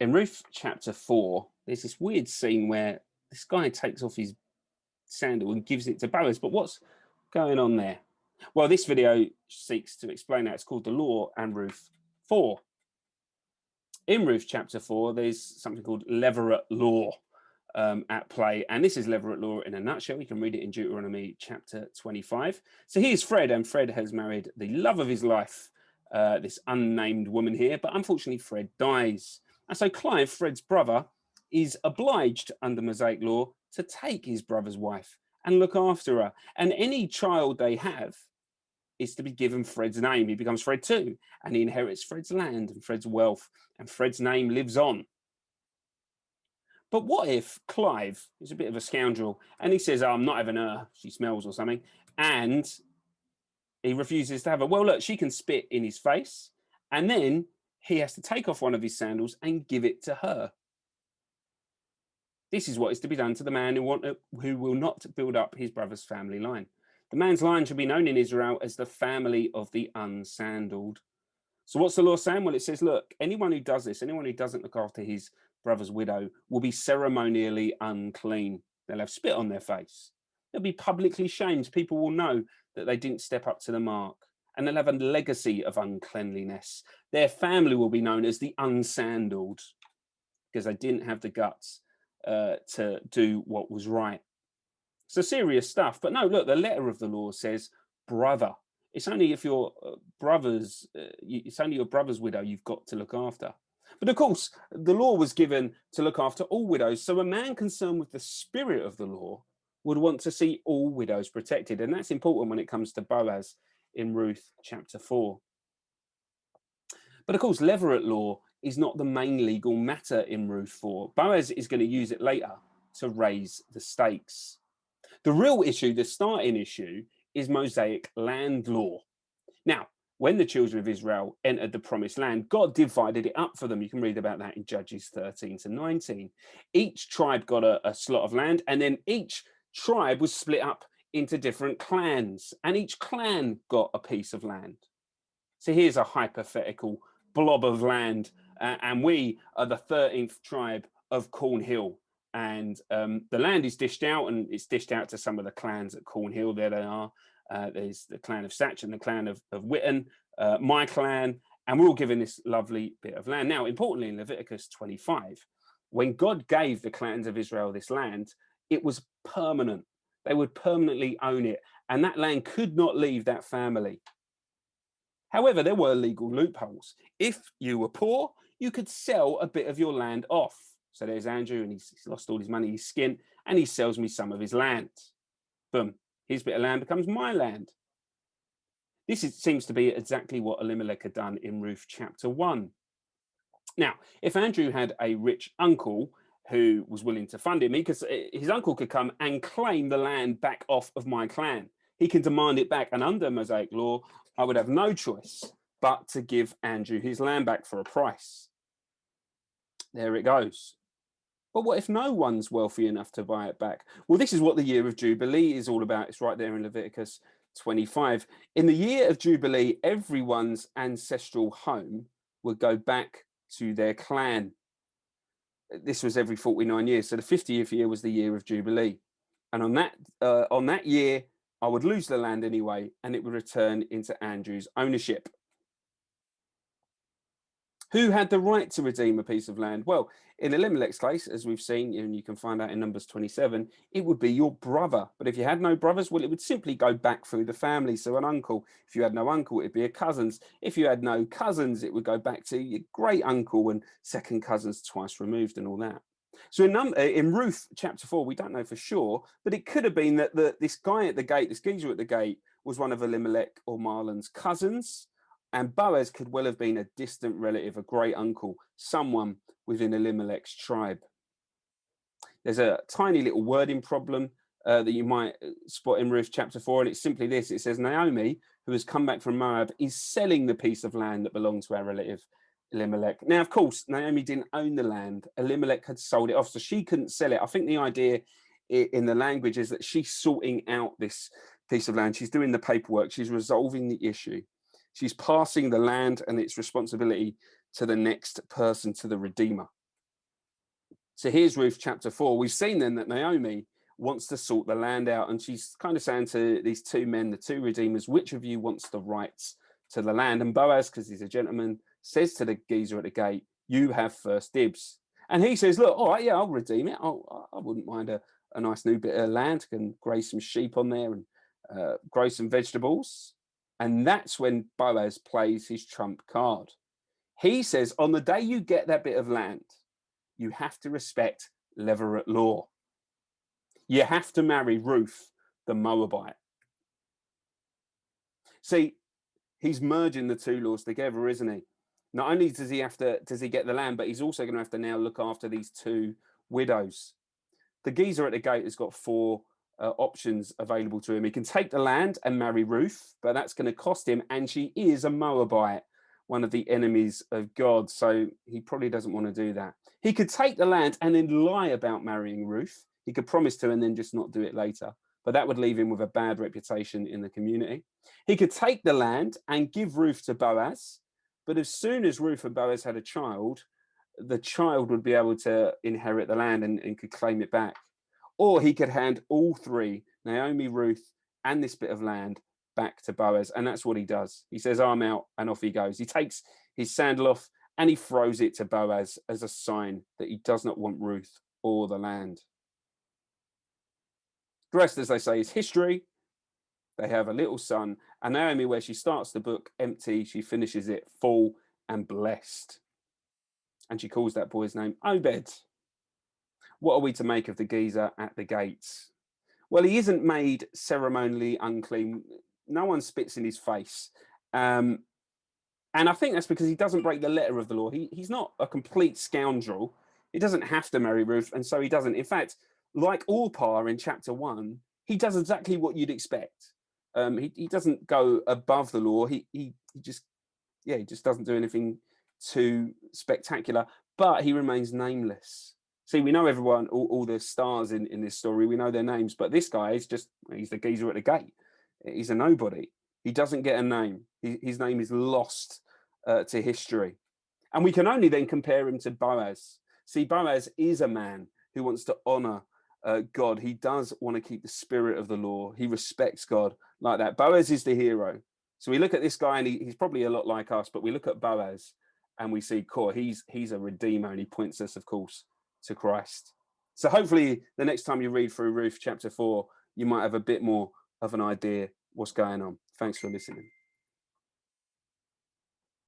In Ruth chapter 4, there's this weird scene where this guy takes off his sandal and gives it to BOAZ. But what's going on there? Well, this video seeks to explain that. It's called The Law and Ruth 4. In Ruth chapter 4, there's something called Levirate Law at play. And this is Levirate Law in a nutshell. You can read it in Deuteronomy chapter 25. So here's Fred, and Fred has married the love of his life, this unnamed woman here. But unfortunately, Fred dies. And so Clive, Fred's brother, is obliged under MOSAIC law to take his brother's wife and look after her. And any child they have is to be given Fred's name. He becomes Fred too, and he inherits Fred's land and Fred's wealth, and Fred's name lives on. But what if Clive is a bit of a scoundrel and he says, oh, I'm not having her, she smells or something, and he refuses to have her? Well, look, she can spit in his face, and then he has to take off one of his sandals and give it to her. This is what is to be done to the man who will not build up his brother's family line. The man's line shall be known in Israel as the family of the unsandaled. So what's the law saying? Well, it says, look, anyone who does this, anyone who doesn't look after his brother's widow will be ceremonially unclean. They'll have spit on their face. They'll be publicly shamed. People will know that they didn't step up to the mark, and they'll have a legacy of uncleanliness. Their family will be known as the unsandaled because they didn't have the guts to do what was right. So serious stuff. But no, look, the letter of the law says brother. It's only if your brother's, it's only your brother's widow you've got to look after. But of course, the law was given to look after all widows. So a man concerned with the spirit of the law would want to see all widows protected. And that's important when it comes to BOAZ in Ruth chapter 4. But of course, Levirate law is not the main legal matter in Ruth 4. BOAZ is going to use it later to raise the stakes. The real issue, the starting issue, is MOSAIC land law. Now, when the children of Israel entered the promised land, God divided it up for them. You can read about that in Judges 13 to 19. Each tribe got a slot of land, and then each tribe was split up into different clans, and each clan got a piece of land. So here's a hypothetical blob of land, and we are the 13th tribe of Cornhill. And the land is dished out, and it's dished out to some of the clans at Cornhill. There they are. There's the clan of Satch and the clan of Witten, my clan, and we're all given this lovely bit of land. Now, importantly, in Leviticus 25, when God gave the clans of Israel this land, it was permanent. They would permanently own it, and that land could not leave that family. However, there were legal loopholes. If you were poor, you could sell a bit of your land off. So there's Andrew, and he's lost all his money, his skin, and he sells me some of his land. Boom, his bit of land becomes my land. This seems to be exactly what Elimelech had done in Ruth chapter 1. Now, if Andrew had a rich uncle who was willing to fund him, because his uncle could come and claim the land back off of my clan. He can demand it back, and under MOSAIC law, I would have no choice but to give Andrew his land back for a price. There it goes. But what if no one's wealthy enough to buy it back? Well, this is what the year of Jubilee is all about. It's right there in Leviticus 25. In the year of Jubilee, everyone's ancestral home would go back to their clan. This was every 49 years. So the 50th year was the year of Jubilee. And on that year, I would lose the land anyway, and it would return into Andrew's ownership. Who had the right to redeem a piece of land? Well, in Elimelech's case, as we've seen, and you can find out in Numbers 27, it would be your brother. But if you had no brothers, well, it would simply go back through the family. So an uncle. If you had no uncle, it'd be a cousins. If you had no cousins, it would go back to your great uncle and second cousins twice removed and all that. So in Ruth chapter 4, we don't know for sure, but it could have been that this guy at the gate, this geezer at the gate, was one of Elimelech or Mahlon's cousins. And BOAZ could well have been a distant relative, a great uncle, someone within Elimelech's tribe. There's a tiny little wording problem that you might spot in Ruth chapter 4, and it's simply this. It says, Naomi, who has come back from Moab, is selling the piece of land that belonged to our relative Elimelech. Now, of course, Naomi didn't own the land. Elimelech had sold it off, so she couldn't sell it. I think the idea in the language is that she's sorting out this piece of land. She's doing the paperwork. She's resolving the issue. She's passing the land and its responsibility to the next person, to the Redeemer. So here's Ruth chapter 4. We've seen then that Naomi wants to sort the land out, and she's kind of saying to these two men, the two redeemers, which of you wants the rights to the land? And Boaz, because he's a gentleman, says to the geezer at the gate, you have first dibs. And he says, look, all right, yeah, I'll redeem it. I wouldn't mind a nice new bit of land, can graze some sheep on there and grow some vegetables. And that's when Boaz plays his trump card. He says, on the day you get that bit of land, you have to respect Levirate law. You have to marry Ruth, the Moabite. See, he's merging the two laws together, isn't he? Not only does he get the land, but he's also going to have to now look after these two widows. The geezer at the gate has got four options available to him. He can take the land and marry Ruth, but that's going to cost him, and she is a Moabite, one of the enemies of God, so he probably doesn't want to do that. He could take the land and then lie about marrying Ruth. He could promise to and then just not do it later, but that would leave him with a bad reputation in the community. He could take the land and give Ruth to Boaz, but as soon as Ruth and Boaz had a child, the child would be able to inherit the land and could claim it back. Or he could hand all three, Naomi, Ruth, and this bit of land, back to Boaz, and that's what he does. He says, I'm out, and off he goes. He takes his sandal off and he throws it to Boaz as a sign that he does not want Ruth or the land. The rest, as they say, is history. They have a little son, and Naomi, where she starts the book empty, she finishes it full and blessed. And she calls that boy's name Obed. What are we to make of the geezer at the gates? Well, he isn't made ceremonially unclean. No one spits in his face. And I think that's because he doesn't break the letter of the law. He's not a complete scoundrel. He doesn't have to marry Ruth, and so he doesn't. In fact, like Orpah in chapter 1, he does exactly what you'd expect. He doesn't go above the law. He just doesn't do anything too spectacular, but he remains nameless. See, we know everyone, all the stars in this story, we know their names, but this guy is he's the geezer at the gate. He's a nobody. He doesn't get a name. His name is lost to history. And we can only then compare him to Boaz. See, Boaz is a man who wants to honor God. He does want to keep the spirit of the law. He respects God like that. Boaz is the hero. So we look at this guy, and he's probably a lot like us, but we look at Boaz and we see, he's a redeemer, and he points us, of course, to Christ. So hopefully the next time you read through Ruth chapter 4, you might have a bit more of an idea what's going on. Thanks for listening.